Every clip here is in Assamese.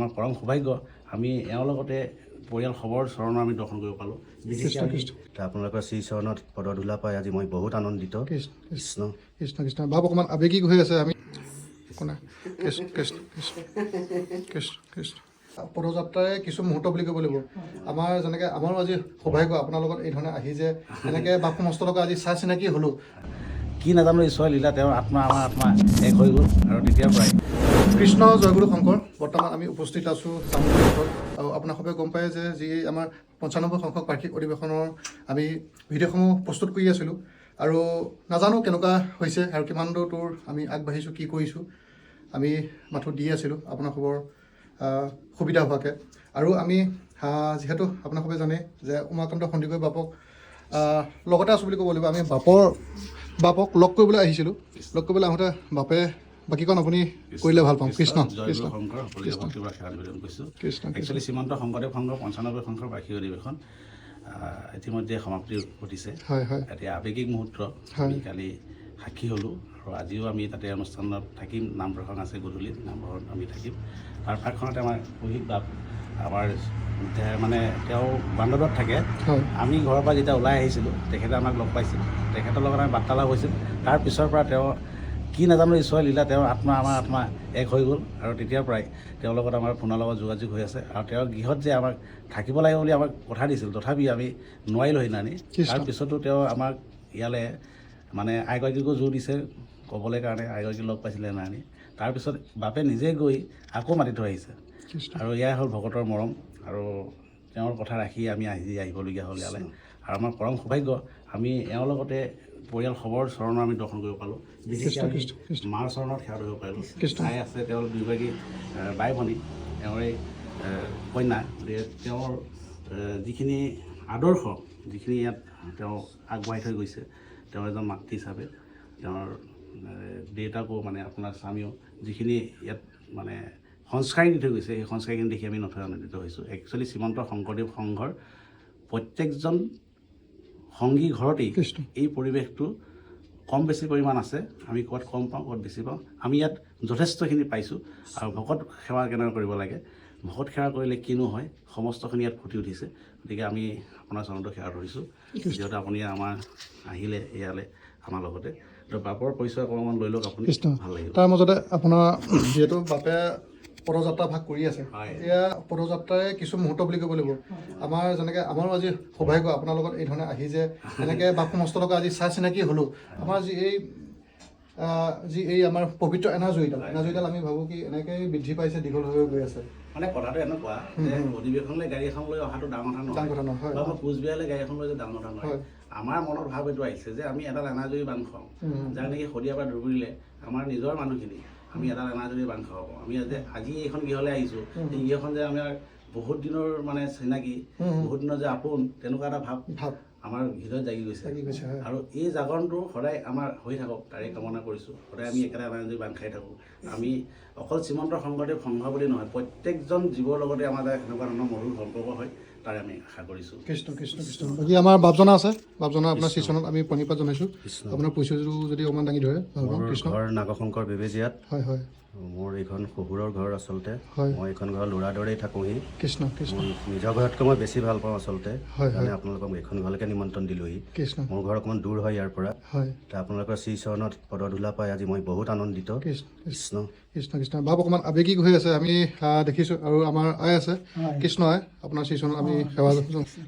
আমাৰ পৰম সৌভাগ্য আমি এওঁৰ লগতে পৰিয়াল খবৰ চৰণৰ আমি দৰ্শন কৰিব পালোঁ। আপোনালোকৰ শ্ৰী চৰণত পদধূলা পাই আজি মই বহুত আনন্দিত। কৃষ্ণ কৃষ্ণ কৃষ্ণ ভাৱ অকণমান আৱেগিক হৈ আছে। আমি একো নাই। কৃষ্ণ কৃষ্ণ কৃষ্ণ কৃষ্ণ কৃষ্ণ পদযাত্ৰাৰে কিছু মুহূৰ্ত বুলি ক'ব লাগিব। আমাৰ যেনেকৈ আমাৰো আজি সৌভাগ্য আপোনাৰ লগত এই ধৰণে আহি যে এনেকৈ বাপ সমস্তলোকে আজি চাই চিনাকি হ'লোঁ। কি নাজানো ঈশ্বৰৰ লীলা, তেওঁৰ আত্মা আমাৰ আত্মা এক হৈ গ'ল আৰু তেতিয়াৰ পৰাই কৃষ্ণ জয়গুৰু শংকৰ। বৰ্তমান আমি উপস্থিত আছোঁ জামুগুৰি মঠত। আৰু আপোনাক সবে গম পায় যে যি আমাৰ 95 সংখ্যক বাৰ্ষিক অধিৱেশনৰ আমি ভিডিঅ'সমূহ প্ৰস্তুত কৰি আছিলোঁ। আৰু নাজানো কেনেকুৱা হৈছে আৰু কিমান দূৰ আমি আগবাঢ়িছোঁ, কি কৰিছোঁ। আমি মাথো দি আছিলোঁ আপোনাৰ খবৰ সুবিধা হোৱাকৈ। আৰু আমি যিহেতু আপোনাক সবে জানে যে উমাকান্ত সন্দিকৈ বাপক লগতে আছোঁ বুলি ক'ব লাগিব। আমি বাপক লগ কৰিবলৈ আহিছিলোঁ। লগ কৰিবলৈ আহোঁতে বাপে বাকীকণ আপুনি কৰিলে ভাল পাম। কৃষ্ণ কৃষ্ণ কৃষ্ণ একচুৱেলি শ্ৰীমন্ত শংকৰদেৱ সংঘৰ 95 সংখ্যক বাৰ্ষিক অধিৱেশন ইতিমধ্যে সমাপ্তি ঘটিছে। হয় হয় এতিয়া আৱেগিক মুহূৰ্ত আমি কালি সাক্ষী হ'লোঁ আৰু আজিও আমি তাতে অনুষ্ঠানত থাকিম। নাম প্ৰসংগ আছে, গধূলি নামঘৰত আমি থাকিম। তাৰ পাকখনতে আমাৰ শহীদ বাপ আমাৰ মানে তেওঁ বান্দৰত থাকে। আমি ঘৰৰ পৰা যেতিয়া ওলাই আহিছিলোঁ তেখেতে আমাক লগ পাইছিল, তেখেতৰ লগত আমি বাৰ্তালাপ হৈছিল। তাৰ পিছৰ পৰা তেওঁ কি নাজানো ঈশ্বৰৰ লীলা, তেওঁৰ আত্মা আমাৰ আত্মা এক হৈ গ'ল আৰু তেতিয়াৰ পৰাই তেওঁৰ লগত আমাৰ ফোনৰ লগত যোগাযোগ হৈ আছে। আৰু তেওঁৰ গৃহত যে আমাক থাকিব লাগে বুলি আমাক কথা দিছিল, তথাপি আমি নোৱাৰিলোঁ সেইদিনানি। তাৰপিছতো তেওঁ আমাক ইয়ালৈ মানে আইগৰাকীকো জোৰ দিছে ক'বলৈ কাৰণে, আইগৰাকীক লগ পাইছিলে সেইদিনানি। তাৰপিছত বাপে নিজে গৈ আকৌ মাতি থৈ আহিছে। আৰু এয়াই হ'ল ভকতৰ মৰম আৰু তেওঁৰ কথা ৰাখি আমি আহিবলগীয়া হ'ল ইয়ালৈ। আৰু আমাৰ পৰম সৌভাগ্য আমি এওঁৰ লগতে পৰিয়াল খবৰ চৰণৰ আমি দৰ্শন কৰিব পালোঁ। বিশেষকৈ মাৰ চৰণত সেৱা কৰিব পাৰিলোঁ। আই আছে, তেওঁৰ দুগৰাকী বাই ভনী, তেওঁৰে কন্যা। তেওঁৰ যিখিনি আদৰ্শ, যিখিনি ইয়াত তেওঁ আগবঢ়াই থৈ গৈছে, তেওঁ এজন মাতৃ হিচাপে, তেওঁৰ দেউতাকো মানে আপোনাৰ স্বামীও যিখিনি ইয়াত মানে সংস্কাৰী দি থৈ গৈছে, সেই সংস্কাৰখিনি দেখি আমি নথৈ আনন্দিত হৈছোঁ। একচুৱেলি শ্ৰীমন্ত শংকৰদেৱ সংঘৰ প্ৰত্যেকজন সংগী ঘৰতেই এই পৰিৱেশটো কম বেছি পৰিমাণ আছে। আমি ক'ত কম পাওঁ, ক'ত বেছি পাওঁ। আমি ইয়াত যথেষ্টখিনি পাইছোঁ। আৰু ভকত সেৱা কেনেকৈ কৰিব লাগে, ভকত সেৱা কৰিলে কিনো হয়, সমস্তখিনি ইয়াত ফুটি উঠিছে। গতিকে আমি আপোনাৰ চৰণতো সেৱা ধৰিছোঁ, যিহেতু আপুনি আমাৰ আহিলে ইয়ালৈ আমাৰ লগতে। বাপৰ পৰিচয় অকণমান লৈ লওক আপুনি, ভাল লাগিব। তাৰ মাজতে আপোনাৰ যিহেতু বাপে পদযাত্ৰা ভাগ কৰি আছে, এয়া পদযাত্ৰাৰে কিছু মুহূৰ্ত বুলি ক'ব লাগিব। আমাৰ যেনেকৈ আমাৰো আজি সৌভাগ্য আপোনাৰ লগত এই ধৰণে আহি যে এনেকৈ বাপ সমস্তলোকে আজি চাই চিনাকি হ'লোঁ। আমাৰ যি এই আমাৰ পবিত্ৰ এনাজৰীডাল আমি ভাবোঁ কি এনেকৈয়ে বৃদ্ধি পাইছে, দীঘল হৈ গৈ আছে। মানে কথাটো এনেকুৱা যে অধিৱেশনলৈ গাড়ী এখন লৈ অহাটো ডাঙৰ কথা নহয়, বা কোচবিহাৰলৈ গাড়ী এখন লৈ যে ডাঙৰ কথা নহয়। আমাৰ মনত ভাৱ এইটো আহিছে যে আমি এডাল এনাজৰী বান্ধ খাওঁ, যাৰ নেকি শদিয়াৰ পৰা ধুবুৰীলৈ আমাৰ নিজৰ মানুহখিনি আমি এডাল এনাজৰী বান্ধ খাব পাৰোঁ। আমি আজি এইখন গৃহলৈ আহিছোঁ, এই গৃহখন যে আমাৰ বহুত দিনৰ মানে চিনাকি, বহুত দিনৰ যে আপোন, তেনেকুৱা এটা ভাৱ আমাৰ হৃদয়ত জাগি গৈছে। আৰু এই জাগৰণটো সদায় আমাৰ হৈ থাকক তাৰে কামনা কৰিছোঁ। সদায় আমি একেটা এনাজৰী বান্ধ খাই থাকোঁ। আমি অকল শ্ৰীমন্ত শংকৰদেৱ সংঘ বুলি নহয়, প্ৰত্যেকজন জীৱৰ লগতে আমাৰ এনেকুৱা ধৰণৰ মধুৰ সম্পৰ্ক হয়, তাৰে আমি আশা কৰিছোঁ। কৃষ্ণ কৃষ্ণ কৃষ্ণ। বাকী আমাৰ বাপজনা আছে, বাপজনা আপোনাৰ শ্ৰীচৰণত আমি প্ৰণিপাত জনাইছোঁ। আপোনাৰ পৰিচয়টো যদি অকণমান দাঙি ধৰে। কৃষ্ণ ঘৰ নাগশংকৰ বেবেজীয়াত। হয় হয়। মোৰ এইখন শহুৰৰ ঘৰ আচলতে। মই এইখন ঘৰ ল'ৰা দৰেই থাকোঁহি। কৃষ্ণ কৃষ্ণ। নিজৰ ঘৰতকৈ মই বেছি ভাল পাওঁ আচলতে। সেইকাৰণে আপোনালোকক এইখন ঘৰলৈকে নিমন্ত্ৰণ দিলোঁহি। কৃষ্ণ। মোৰ ঘৰ অকণমান দূৰ হয় ইয়াৰ পৰা। হয়। আপোনালোকৰ শ্ৰী চৰণত পদধূলা পাই আজি মই বহুত আনন্দিত। কৃষ্ণ কৃষ্ণ কৃষ্ণ ভাৱ অকণমান আৱেগিক হৈ আছে। আমি দেখিছোঁ আৰু আমাৰ আই আছে, কৃষ্ণ আই, আপোনাৰ শ্ৰীচৰণত আমি সেৱা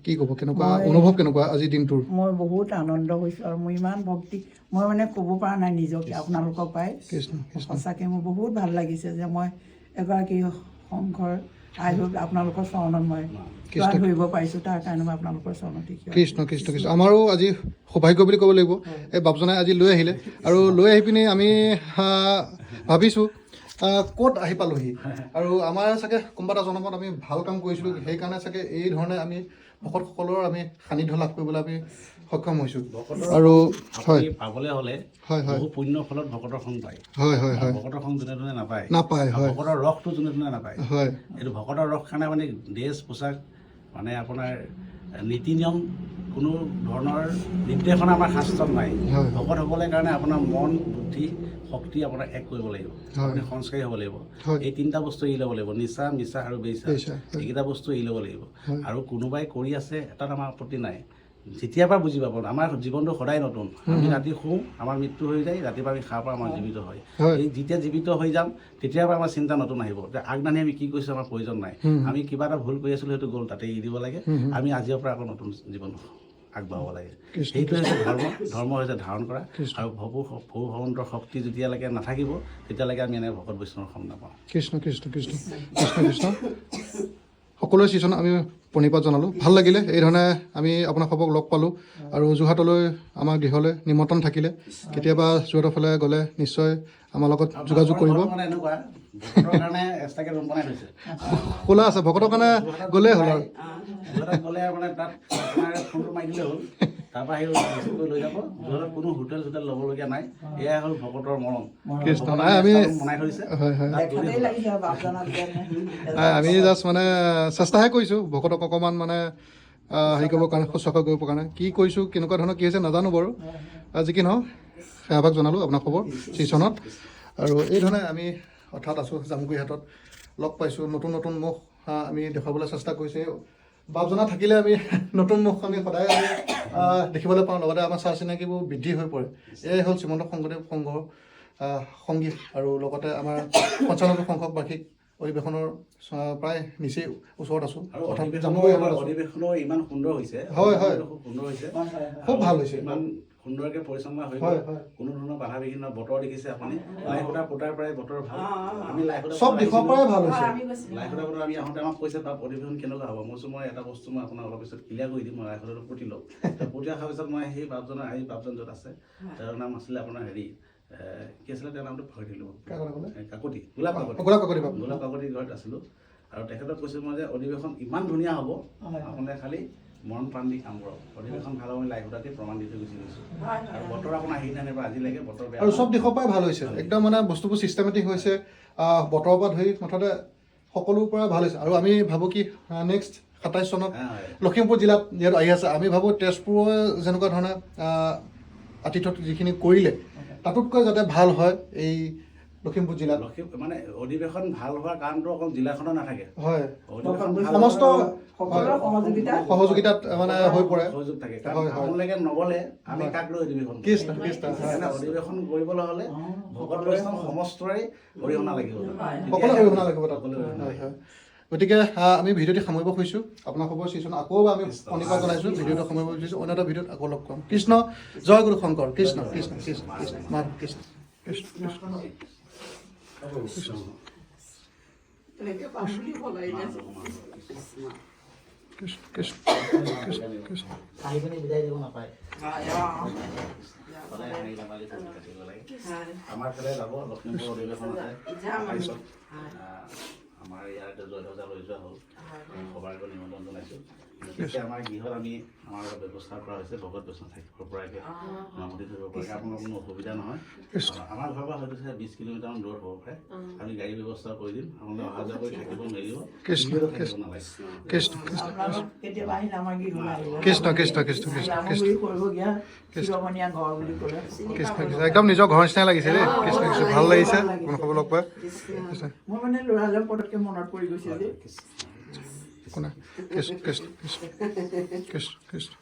কি ক'ব, কেনেকুৱা অনুভৱ, কেনেকুৱা আজিৰ দিনটোৰ? মই বহুত আনন্দ হৈছোঁ আৰু মই ইমান ভক্তি, মই মানে ক'ব পৰা নাই নিজকে আপোনালোকক পাই। সঁচাকৈ মোৰ বহুত ভাল লাগিছে যে মই এগৰাকী সংঘৰ আই হৈ আপোনালোকৰ চৰণত মই ধৰিব পাৰিছোঁ। তাৰ কাৰণে মই আপোনালোকৰ চৰণত কৃষ্ণ কৃষ্ণ কৃষ্ণ। আমাৰো আজি সৌভাগ্য বুলি ক'ব লাগিব। এই বাপজনাই আজি লৈ আহিলে আৰু লৈ আহি পিনি আমি ভাবিছোঁ ক'ত আহি পালোঁহি। আৰু আমাৰ চাগে কোনোবা এটা জনমত আমি ভাল কাম কৰিছিলোঁ, সেইকাৰণে চাগে এই ধৰণে আমি ভকতসকলৰ আমি সান্নিধ্য লাভ কৰিবলৈ আমি সক্ষম হৈছোঁ। আৰু হয় পাবলৈ হ'লে বহু পুণ্যৰ ফলত ভকতৰ সংগ পায়। হয় হয় হয়। ভকতৰ সংগ যোনে যোনে নাপায়, হয়। ভকতৰ ৰসটো যোনে যোনে নাপায়। হয়। এইটো ভকতৰ ৰস কাৰণে মানে ড্ৰেছ পোছাক মানে আপোনাৰ নীতি নিয়ম কোনো ধৰণৰ নিৰ্দেশনা আমাৰ শাস্ত্ৰত নাই। হয়। ভকতসকলে কাৰণে আপোনাৰ মন বুদ্ধি শক্তি আপোনাৰ এক কৰিব লাগিব, হয়। আপুনি সংস্কাৰী হ'ব লাগিব। হয়। এই তিনিটা বস্তু এৰি ল'ব লাগিব, নিচা মিছা আৰু বেইচা। বেইচা, হয়। এইকেইটা বস্তু এৰি ল'ব লাগিব। হয়। আৰু কোনোবাই কৰি আছে এটাত আমাৰ আপত্তি নাই, যেতিয়াৰ পৰা বুজি পাব আমাৰ জীৱনটো সদায় নতুন। আমি ৰাতি শুওঁ, আমাৰ মৃত্যু হৈ যায়, ৰাতিপুৱা আমি সাৰ পৰা আমাৰ জীৱিত হয়। হয়। এই যেতিয়া জীৱিত হৈ যাম তেতিয়াৰ পৰা আমাৰ চিন্তা নতুন আহিব যে আগদিনাখনি আমি কি কৰিছোঁ আমাৰ প্ৰয়োজন নাই। আমি কিবা এটা ভুল কৰি আছিলোঁ, সেইটো গ'ল, তাতে এৰি দিব লাগে। আমি আজিৰ পৰা আকৌ নতুন জীৱন আগবঢ়াব লাগে। কৃষ্ণ, সেইটো হৈছে ধৰ্ম। ধৰ্ম হৈছে ধাৰণ কৰা। কৃষ্ণ। আৰু ভৱ ভগৱন্তৰ শক্তি যেতিয়ালৈকে নাথাকিব তেতিয়ালৈকে আমি এনেকৈ ভকত বৈষ্ণৱৰ সম নাপাওঁ। কৃষ্ণ কৃষ্ণ কৃষ্ণ কৃষ্ণ কৃষ্ণ। সকলোৱে শ্ৰীচৰণত আমি প্ৰণিপাত জনালোঁ। ভাল লাগিলে এইধৰণে আমি আপোনালোকক লগ পালোঁ আৰু যোৰহাটলৈ আমাৰ গৃহলৈ নিমন্ত্ৰণ থাকিলে। কেতিয়াবা যোৰহাটৰ ফালে গ'লে নিশ্চয় আমাৰ লগত যোগাযোগ কৰিব। মানে এনেকুৱা ভকতৰ কাৰণে এক্সট্ৰাকৈ ৰুম বনাই থৈছে। খোলা আছে, ভকতৰ কাৰণে গ'লেই হ'ল আৰু। যোৰহাটত গ'লে মানে তাত আপোনাৰ ফোনটো মাৰি দিলে হ'ল, তাৰপৰা আহি ৰিচিভ কৰি লৈ যাব। যোৰহাটত কোনো হোটেল চোটেল ল'বলগীয়া নাই। এয়াই হ'ল ভকতৰ মৰম। কৃষ্ণ, ভকতৰ নাই আমি extra room বনাই থৈছে। হয় হয় তাত গ'লেই দেখাতেই হ'ল। লাগিছে বাপজনাত নাই, আমি জাষ্ট মানে চেষ্টাহে কৰিছোঁ ভকতক অকণমান মানে হেৰি কৰিবৰ কাৰণে, শুশ্ৰূষা কৰিবৰ কাৰণে। কি কৰিছোঁ, কেনেকুৱা ধৰণৰ কি হৈছে নাজানো বাৰু। যি কি নহওক সেৱাভাগ জনালোঁ আপোনাৰ খবৰ শ্ৰীচৰণত। আৰু এইধৰণে আমি অৰ্থাৎ আছোঁ জামুগুৰিহাটত, লগ পাইছোঁ। নতুন নতুন মুখ আমি দেখুৱাবলৈ চেষ্টা কৰিছোঁ। বাপজনা থাকিলে আমি নতুন মুখ আমি সদায় আমি দেখিবলৈ পাওঁ, লগতে আমাৰ চাহ চিনাকিবোৰ বৃদ্ধি হৈ পৰে। এয়াই হ'ল শ্ৰীমন্ত শংকৰদেৱ সংঘৰ সংগী আৰু লগতে আমাৰ 95 সংখ্যক বাৰ্ষিক অধিৱেশনৰ প্ৰায় নিচেই ওচৰত আছোঁ। আৰু অৰ্থাৎ অধিৱেশনৰ জামুগুৰিহাটত আছোঁ। অধিৱেশনো ইমান সুন্দৰ হৈছে। হয়, হয়। খুব সুন্দৰ হৈছে। খুব ভাল হৈছে। ইমান সুন্দৰকৈ পৰিচালনা হৈ হয়, গ'ল। হয়। কোনো ধৰণৰ বাধা বিঘিন্ন। বতৰ দেখিছে আপুনি, লাইখুটা পোতাৰ পৰাই বতৰ ভাল। আমি লাইখুটা চব দিশৰ পৰাই ভাল হৈছে। লাইখুটা পোতা আমি আহোঁতে আমাক কৈছে তাত অধিৱেশন কেনেকুৱা হ'ব। মই কৈছোঁ মই এটা বস্তু মই আপোনাক অলপ পিছত ক্লিয়াৰ কৰি দিম, মই লাইখুটাটো পুতি লওঁ। পুতি ৰখাৰ পিছত মই সেই বাপজনৰ এই বাপজন য'ত আছে তেওঁৰ নাম আছিলে আপোনাৰ হেৰি কি আছিলে, তেওঁৰ নামটো পাহৰি দিলোঁ। কাকতি, গোলাপ কাকতি। গোলাপ কাকতি ঘৰত আছিলোঁ। আৰু তেখেতক কৈছোঁ মই যে অধিৱেশন ইমান ধুনীয়া হ'ব, আপোনালোকে খালি মন প্ৰাণ দি কাম কৰক। অধিৱেশন ভাল হ'ব, আমি লাইখুটাতে প্ৰমাণ দি থৈ গুচি গৈছোঁ। আৰু বতৰ আপোনাৰ সেইদিনাখনিৰ পৰা আজিলৈকে বতৰ বেয়া। আৰু চব দিশৰ পৰাই ভাল হৈছে। একদম মানে বস্তুবোৰ চিষ্টেমেটিক হৈছে। বতৰৰ পৰা ধৰি মুঠতে সকলোৰ পৰা ভাল হৈছে। আৰু আমি ভাবোঁ কি নেক্সট 27 চনত লখিমপুৰ জিলাত যিহেতু আহি আছে, আমি ভাবোঁ তেজপুৰৰ যেনেকুৱা ধৰণে আতিথ্যত যিখিনি কৰিলে তাতোতকৈ যাতে ভাল হয় এই লখিমপুৰ জিলাত। মানে অধিৱেশন ভাল হোৱাৰ কাৰণটো অকল জিলাখনৰ নাথাকে। হয়, অধিৱেশন ভাল সমস্ত সকলোৰে সহযোগিতাত মানে হৈ পৰে। সহযোগ থাকে। হয়, কাৰণ হয়। আপোনালোকে নগ'লে আমি কাক লৈ অধিৱেশন কৰিম? কৃষ্ণ কৃষ্ণ। সেইকাৰণে অধিৱেশন কৰিবলৈ হ'লে ভকত বৈষ্ণৱ সমস্তৰে অৰিহণা লাগিব। সকলো অৰিহণা লাগিব তাত। সকলো অৰিহণা হয় লাগিব। হয়। গতিকে আমি ভিডিঅ'টি সামৰিব খুজিছোঁ। আপোনাৰ খবৰ শ্ৰীচৰণ আকৌ আমি প্ৰণিপাত জনাইছোঁ। ভিডিঅ'টো সামৰিব খুজিছোঁ। অন্য এটা ভিডিঅ'ত আকৌ লগ পাম। কৃষ্ণ জয় গুৰু শংকৰ। কৃষ্ণ কৃষ্ণ কৃষ্ণ কৃষ্ণ মা কৃষ্ণ কৃষ্ণ কৃষ্ণ। কৃষ্ণ কৃষ্ণ কৃষ্ণ কৃষ্ণ। আহি পিনি বিদায় দিব নাপায়। সদায় হাঁহি ধেমালি কৰি থাকিব লাগে। আমাৰ ফালে যাব লখিমপুৰ অধিৱেশন আছে। তাৰপিছত আমাৰ ইয়াতে জয়ধ্বজা লৈ যোৱা হ'ল। আমি সবাইকো নিমন্ত্ৰণ জনাইছোঁ। বিশেষকৈ আমাৰ গৃহত আমি আমাৰ লগত ব্যৱস্থা কৰা হৈছে ভকত বৈষ্ণৱ থাকিব পৰাকৈ, নামতি থাকিব পৰাকৈ আপোনাৰ কোনো অসুবিধা নহয়। আমাৰ ঘৰৰ পৰা হয়তো 20 কিলোমিটাৰমান দূৰত হ'ব পাৰে। আমি গাড়ী ব্যৱস্থা কৰি দিম, আপোনালোকে অহা যোৱা কৰি থাকিব মেলিব। কৃষ্ণ থাকিব নালাগে। কৃষ্ণ কৃষ্ণ আপোনালোক কেতিয়াবা আহিলে আমাৰ গৃহলৈ আহিব। কৃষ্ণ কৃষ্ণ কৃষ্ণ কৃষ্ণ জামুগুৰি কৰিবগীয়া শিৱমণীয়া ঘৰ বুলি ক'লে। কৃষ্ণ কৃষ্ণ। একদম নিজৰ ঘৰ নিচিনাই লাগিছে দেই। কৃষ্ণ কৃষ্ণ। ভাল লাগিছে আপোনাৰ খবৰ লগ পাই। কৃষ্ণ মোৰ মানে ল'ৰাজন পটককৈ মনত পৰি গৈছে যে একো নাই। কৃষ্ণ কৃষ্ণ কৃষ্ণ কৃষ্ণ কৃষ্ণ।